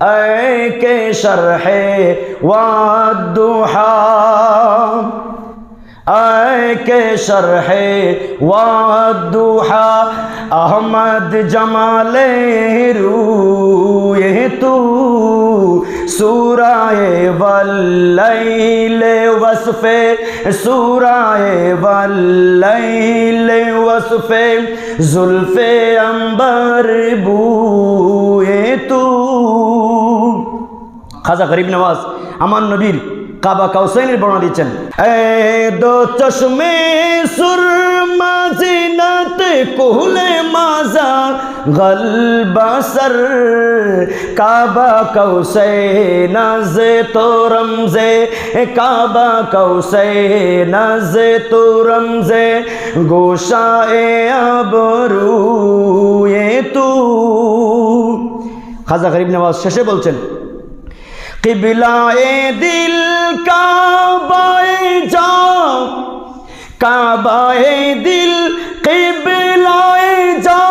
ऐ के शरहे वद्दुहा ऐ के शरहे वद्दुहा अहमद जमाले रूए तू सूराए वल्लैले वस्फे सूराए वल्लैले वस्फे जुल्फे अंबर बुए तू। खाजा गरीब नवाज আমার নবীর কাবা কাউসাইনের বর্ণনা দিচ্ছেন। এ দো চশমে সুরমা জিনাত কুহলে মাজা গলবাসর কাবা কাউসাইন যে তো রমজে কাবা কাউসাইন যে তো রমজে গোশায়ে আবরুয়ে তু। খাজা গরিব নওয়াজ শেষে বলছেন किबलाए दिल काबाए जा काबाए दिल किबलाए जा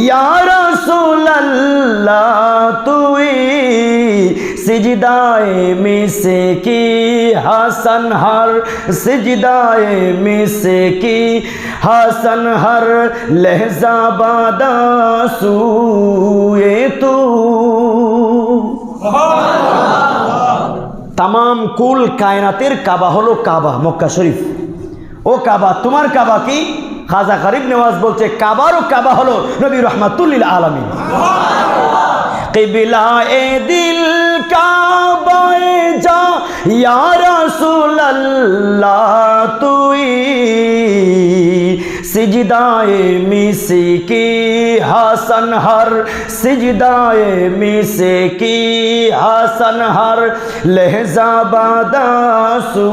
या रसूल अल्लाह तुई सिजदाए मिसे की हसन हर सिजदाए मिसे की हसन हर लहजा बादा सूए तू। तमाम कुल कायनातेर काबा हलो काबा मक्का शरीफ। ओ काबा तुम्हार काबा की? खाजा गरीब नवाज बोलते काबारो काबा हलो नबी रहमतुल लिल आलमीन। किबलाए दिल काबाए जा या रसूल अल्लाह तुई सिजदाए मिसे की हसन हर सिजदाए मिसे की हसन हर लहजा बादा सू